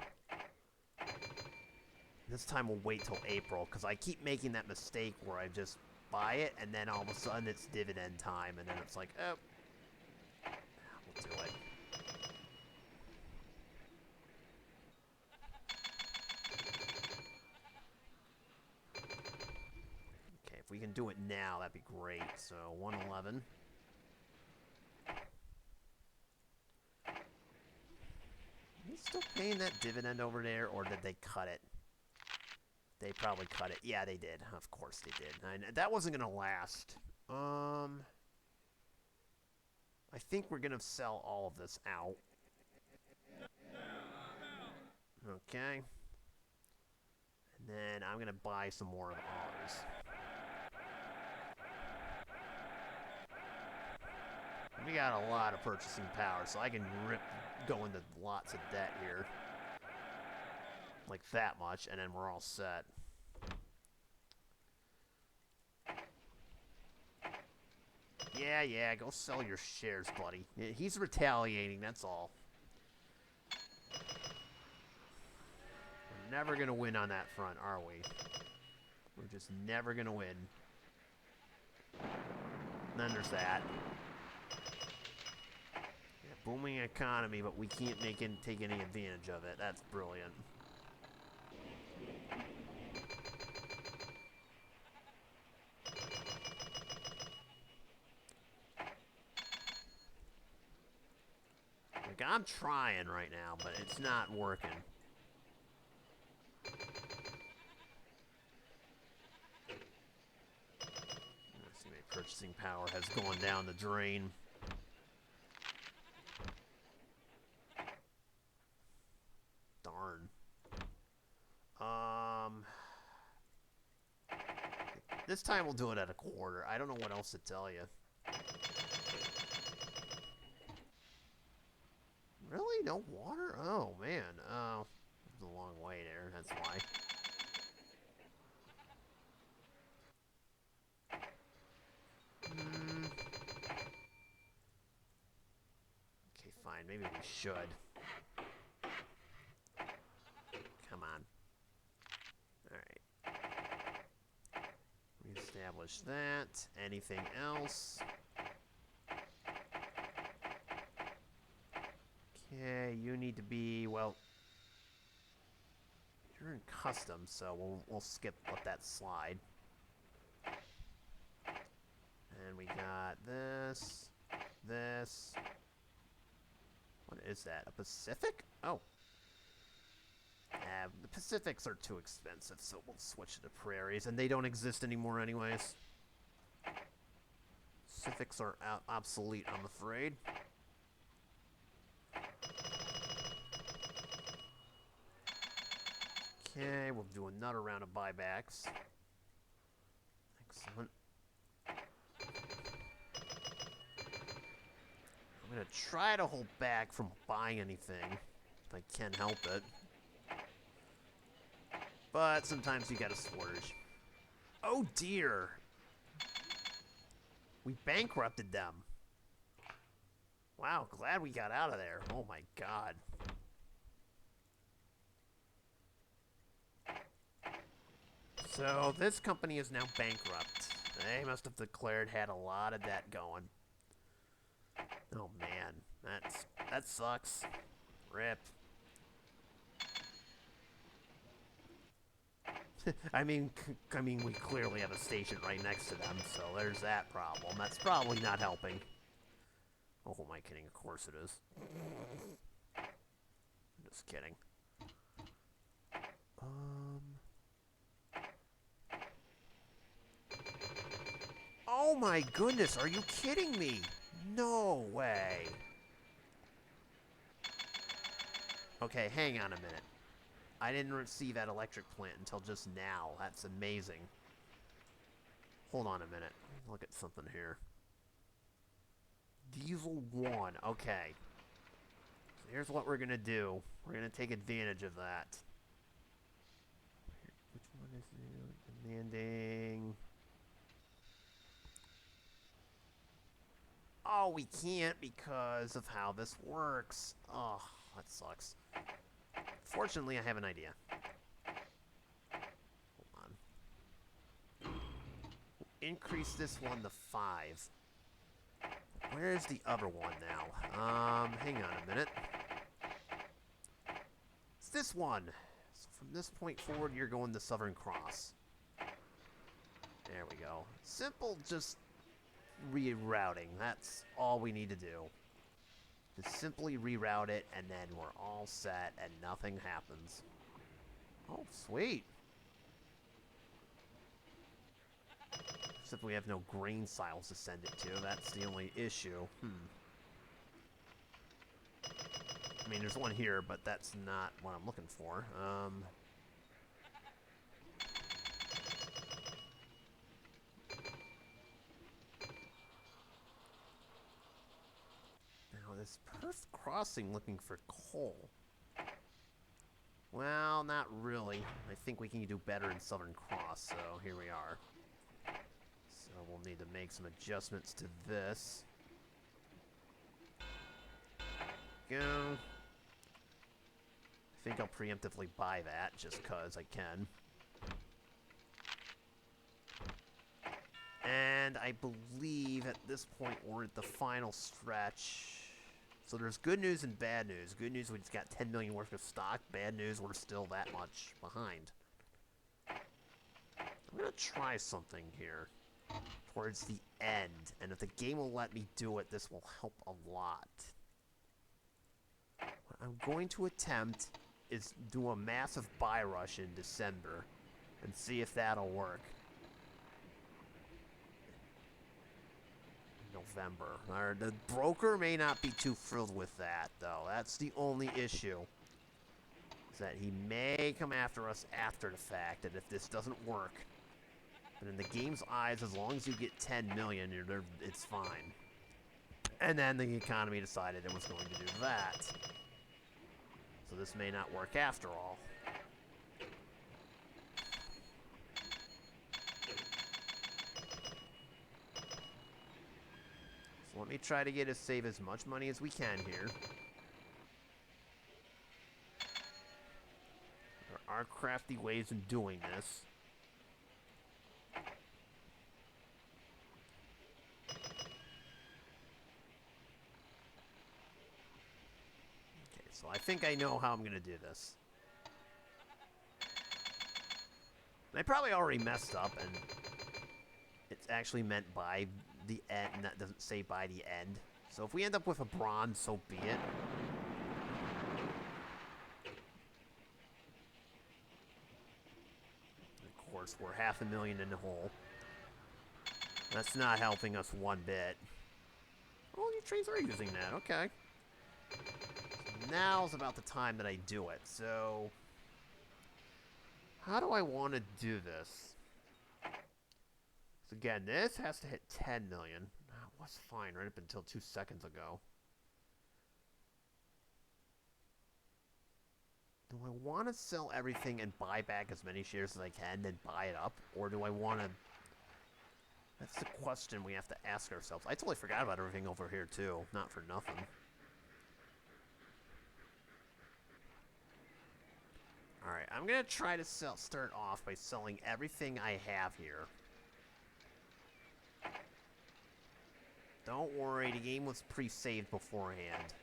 This time we'll wait till April, because I keep making that mistake where I just buy it, and then all of a sudden it's dividend time, and then it's like, oh, we'll do it. Okay, if we can do it now, that'd be great. So 111. Are they still paying that dividend over there, or did they cut it? They probably cut it. Yeah, they did. Of course they did. That wasn't going to last. I think we're going to sell all of this out. Okay. And then I'm going to buy some more of ours. We got a lot of purchasing power, so I can go into lots of debt here. Like that much, and then we're all set. Yeah, go sell your shares, buddy. He's retaliating, that's all. We're never going to win on that front, are we? We're just never going to win. And then there's that. Yeah, booming economy, but we can't take any advantage of it. That's brilliant. Like, I'm trying right now, but it's not working. See, my purchasing power has gone down the drain. Darn. This time we'll do it at a quarter. I don't know what else to tell you. no water? Oh, man. Oh, it's a long way there. That's why. Okay, fine. Maybe we should. Come on. Alright. Reestablish that. Anything else? Okay, you need to be, well... You're in custom, so we'll let that slide. And we got this. This. What is that? A Pacific? Oh. The Pacifics are too expensive, so we'll switch to the prairies, and they don't exist anymore anyways. Pacifics are obsolete, I'm afraid. Okay, we'll do another round of buybacks. Excellent. I'm going to try to hold back from buying anything, if I can help it. But sometimes you gotta splurge. Oh dear! We bankrupted them. Wow, glad we got out of there. Oh my god. So, this company is now bankrupt. They must have declared had a lot of debt going. Oh man, that sucks. Rip. I mean, we clearly have a station right next to them, so there's that problem. That's probably not helping. Oh, who am I kidding? Of course it is. I'm just kidding. Oh my goodness, are you kidding me? No way. Okay, hang on a minute. I didn't receive that electric plant until just now. That's amazing. Hold on a minute. Look at something here. Diesel 1. Okay. So here's what we're going to do. We're going to take advantage of that. Which one is it? Demanding. Oh, we can't because of how this works. Oh, that sucks. Fortunately, I have an idea. Hold on. We'll increase this one to 5. Where's the other one now? Hang on a minute. It's this one. So from this point forward, you're going to Southern Cross. There we go. Simple, just rerouting. That's all we need to do. Just simply reroute it, and then we're all set, and nothing happens. Oh, sweet. Except we have no grain silos to send it to. That's the only issue. I mean, there's one here, but that's not what I'm looking for. Now, this Perth Crossing looking for coal. Well, not really. I think we can do better in Southern Cross, so here we are. So we'll need to make some adjustments to this. Go. I think I'll preemptively buy that, just because I can. And I believe at this point we're at the final stretch. So there's good news and bad news. Good news, we just got 10 million worth of stock. Bad news, we're still that much behind. I'm going to try something here towards the end. And if the game will let me do it, this will help a lot. What I'm going to attempt is do a massive buy rush in December and see if that'll work. November. The broker may not be too thrilled with that, though. That's the only issue. Is that he may come after us after the fact, and if this doesn't work. But in the game's eyes, as long as you get 10 million, it's fine. And then the economy decided it was going to do that. So this may not work after all. So let me try to save as much money as we can here. There are crafty ways in doing this. Okay, so I think I know how I'm going to do this. And I probably already messed up, and it's actually meant by the end, and that doesn't say by the end. So if we end up with a bronze, so be it. Of course, we're $500,000 in the hole. That's not helping us one bit. Oh, your trains are using that. Okay. So now's about the time that I do it. So, how do I want to do this? So again, this has to hit 10 million. That was fine right up until 2 seconds ago. Do I want to sell everything and buy back as many shares as I can, then buy it up? Or do I want to... That's the question we have to ask ourselves. I totally forgot about everything over here, too. Not for nothing. Alright, I'm going to try to start off by selling everything I have here. Don't worry, the game was pre-saved beforehand.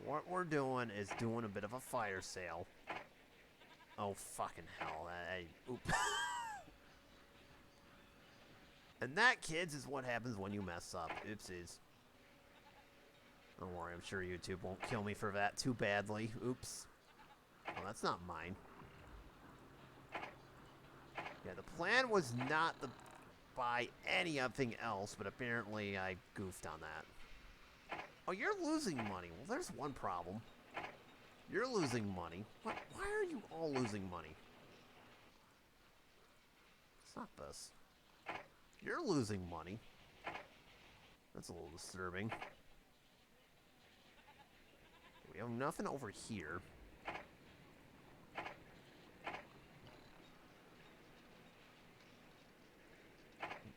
What we're doing is doing a bit of a fire sale. Oh, fucking hell. Oops. And that, kids, is what happens when you mess up. Oopsies. Don't worry, I'm sure YouTube won't kill me for that too badly. Oops. Oh, that's not mine. Yeah, the plan was not to buy anything else, but apparently I goofed on that. Oh, you're losing money. Well, there's one problem. You're losing money. What? Why are you all losing money? It's not this. You're losing money. That's a little disturbing. We have nothing over here.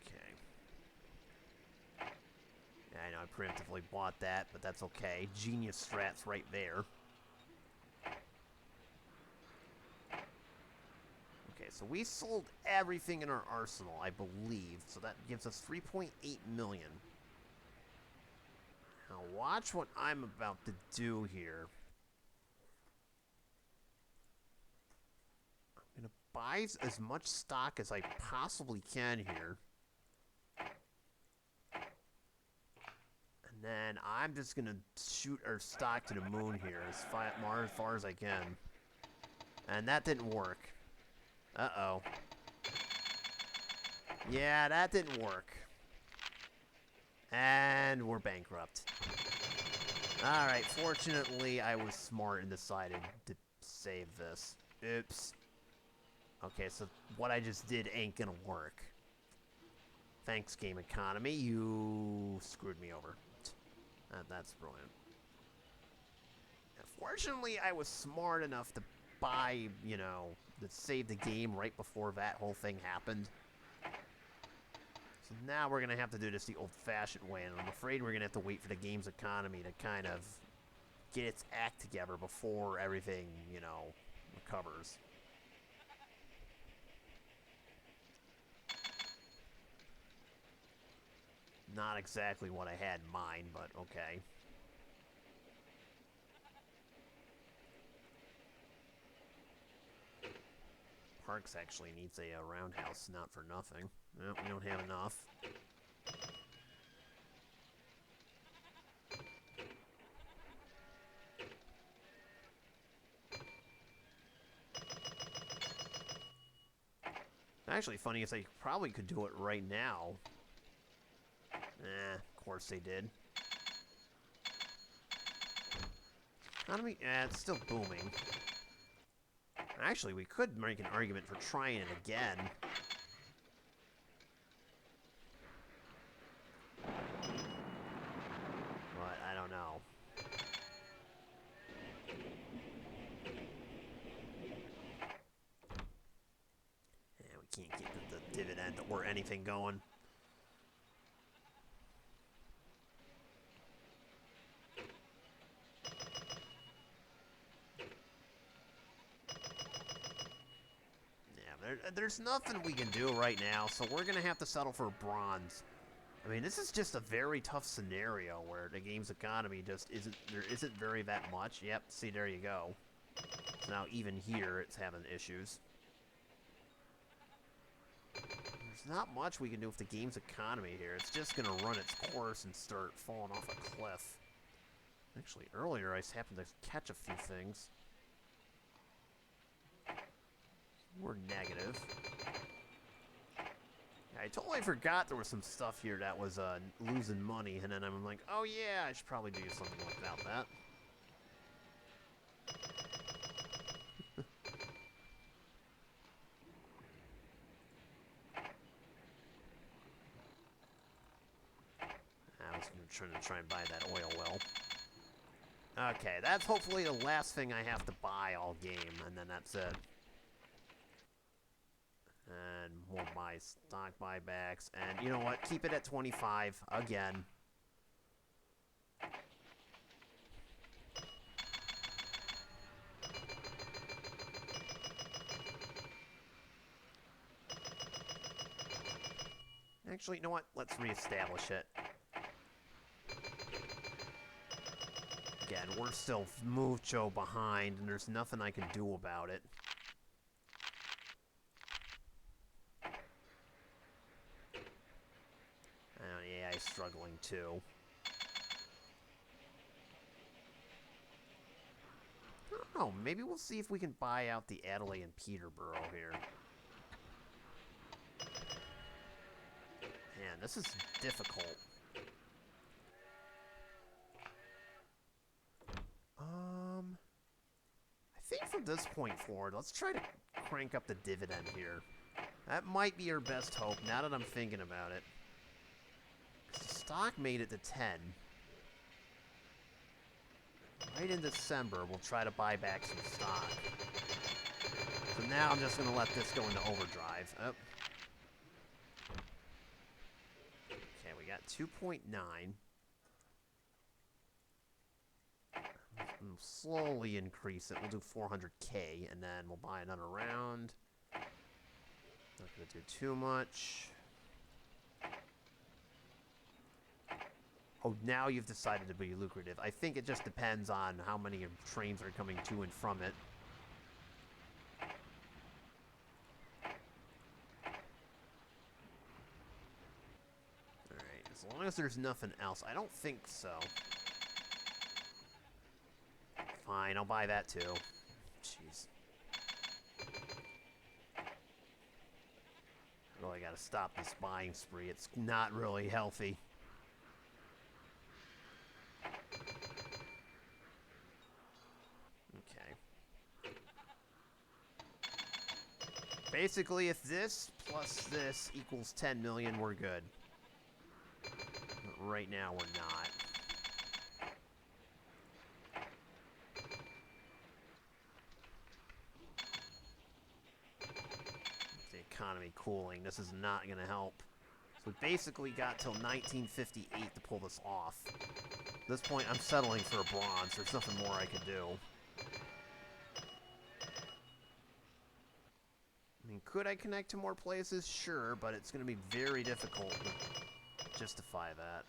Okay. Yeah, I know I preemptively bought that, but that's okay. Genius strats right there. Okay, so we sold everything in our arsenal, I believe. So that gives us 3.8 million. Now watch what I'm about to do here. I'm going to buy as much stock as I possibly can here. And then I'm just going to shoot our stock to the moon here as far as I can. And that didn't work. Uh-oh. Yeah, that didn't work. And we're bankrupt. Alright, fortunately, I was smart and decided to save this. Oops. Okay, so what I just did ain't gonna work. Thanks, game economy. You screwed me over. That's brilliant. Fortunately, I was smart enough to buy, you know, to save the game right before that whole thing happened. So now we're going to have to do this the old-fashioned way, and I'm afraid we're going to have to wait for the game's economy to kind of get its act together before everything, you know, recovers. Not exactly what I had in mind, but okay. Parks actually needs a roundhouse, not for nothing. Nope, we don't have enough. Actually, funny is I probably could do it right now. Of course they did. Economy, it's still booming. Actually, we could make an argument for trying it again. But I don't know. or anything going. There's nothing we can do right now, so we're going to have to settle for bronze. I mean, this is just a very tough scenario where the game's economy just isn't very that much. Yep, see, there you go. So now even here, it's having issues. There's not much we can do with the game's economy here. It's just going to run its course and start falling off a cliff. Actually, earlier I happened to catch a few things. We're negative. I totally forgot there was some stuff here that was losing money, and then I'm like, oh yeah, I should probably do something about that. I was trying to try and buy that oil well. Okay, that's hopefully the last thing I have to buy all game, and then that's it. And we'll buy stock buybacks. And you know what? Keep it at 25 again. Actually, you know what? Let's reestablish it. Again, we're still mucho behind, and there's nothing I can do about it. AI is struggling too. I don't know. Maybe we'll see if we can buy out the Adelaide and Peterborough here. Man, this is difficult. I think from this point forward, let's try to crank up the dividend here. That might be our best hope, now that I'm thinking about it. The stock made it to 10. Right in December, we'll try to buy back some stock. So now I'm just going to let this go into overdrive. Oh. Okay, we got 2.9. We'll slowly increase it. We'll do 400K, and then we'll buy another round. Not going to do too much. Oh, now you've decided to be lucrative. I think it just depends on how many trains are coming to and from it. Alright, as long as there's nothing else. I don't think so. Fine, I'll buy that too. Jeez. Really gotta stop this buying spree. It's not really healthy. Okay. Basically, if this plus this equals 10 million, we're good. But right now, we're not. Economy cooling. This is not going to help. So we basically got till 1958 to pull this off. At this point, I'm settling for a bronze. There's nothing more I can do. I mean, could I connect to more places? Sure, but it's going to be very difficult to justify that.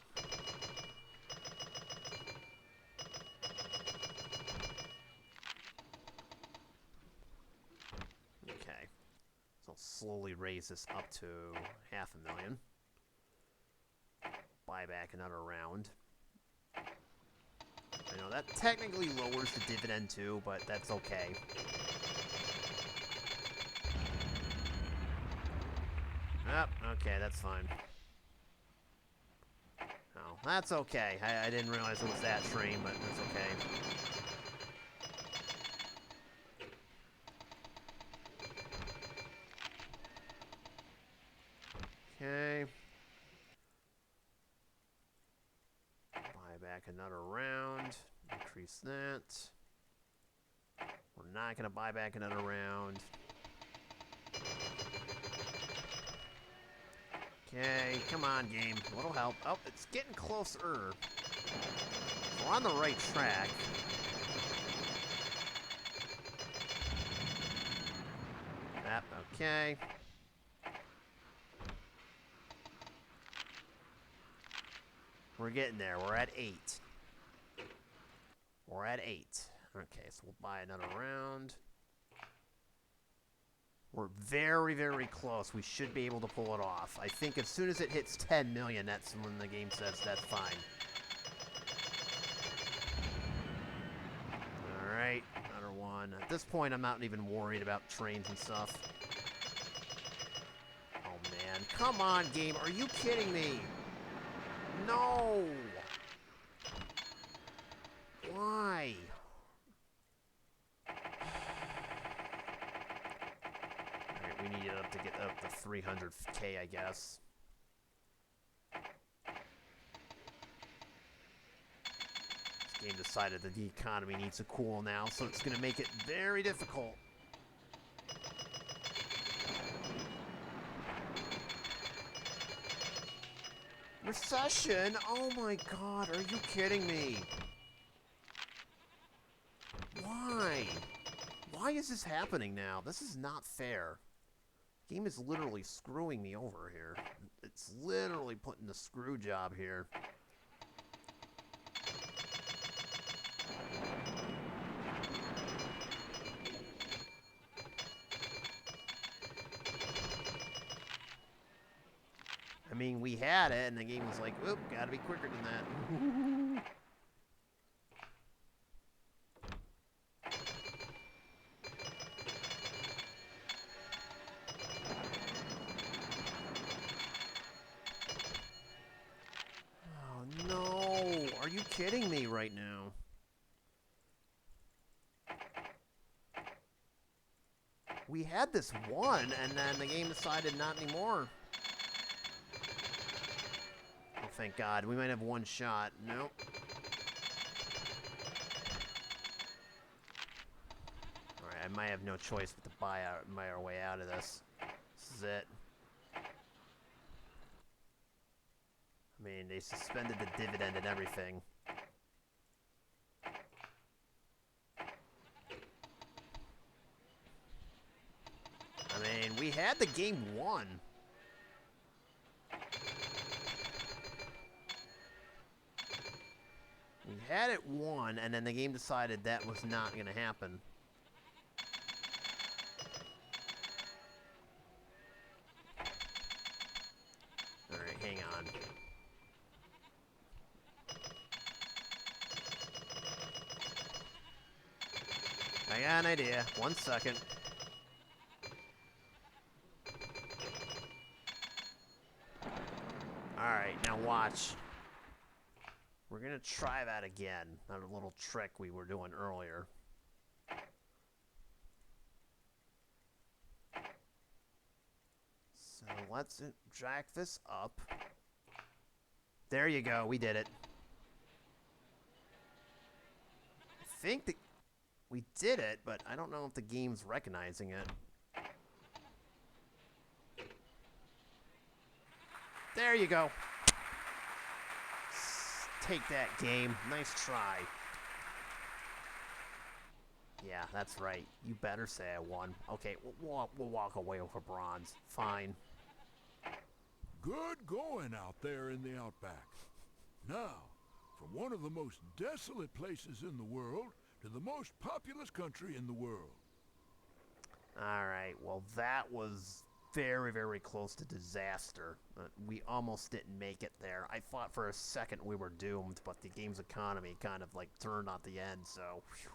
Slowly raise this up to 500,000. Buy back another round. I know that technically lowers the dividend too, but that's okay. Oh, okay, that's fine. Oh, that's okay. I didn't realize it was that train, but that's okay. Okay. Buy back another round. Increase that. We're not going to buy back another round. Okay, come on, game. A little help. Oh, it's getting closer. We're on the right track. Yep, okay. We're getting there. We're at 8. We're at 8. Okay, so we'll buy another round. We're very, very close. We should be able to pull it off. I think as soon as it hits 10 million, that's when the game says that's fine. Alright, another one. At this point, I'm not even worried about trains and stuff. Oh, man. Come on, game. Are you kidding me? No! Why? Alright, we need it up to get up to 300k, I guess. This game decided that the economy needs to cool now, so it's going to make it very difficult. Recession? Oh my god, are you kidding me? Why? Why is this happening now? This is not fair. The game is literally screwing me over here. It's literally putting the screw job here. I mean, we had it, and the game was like, oop, gotta be quicker than that. Oh, no. Are you kidding me right now? We had this one, and then the game decided not anymore. Oh, thank God. We might have one shot. Nope. Alright, I might have no choice but to buy our way out of this. This is it. I mean, they suspended the dividend and everything. I mean, we had the game won. We had it won, and then the game decided that was not going to happen. Alright, hang on. I got an idea. 1 second. Alright, now watch. We're going to try that again. That little trick we were doing earlier. So let's jack this up. There you go. We did it. I think that we did it, but I don't know if the game's recognizing it. There you go. Take that, game. Nice try. Yeah, that's right. You better say I won. Okay, we'll walk away with a bronze. Fine. Good going out there in the outback. Now, from one of the most desolate places in the world to the most populous country in the world. Alright, well that was very, very close to disaster. We almost didn't make it there. I thought for a second we were doomed, but the game's economy kind of like turned at the end, so... Whew.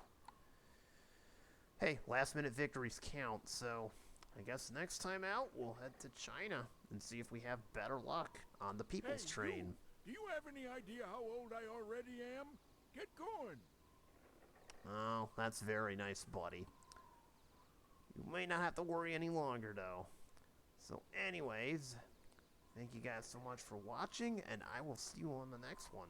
Hey, last minute victories count, so I guess next time out we'll head to China and see if we have better luck on the People's Train. Do you have any idea how old I already am? Get going. Oh, that's very nice, buddy. You may not have to worry any longer, though. So anyways, thank you guys so much for watching, and I will see you on the next one.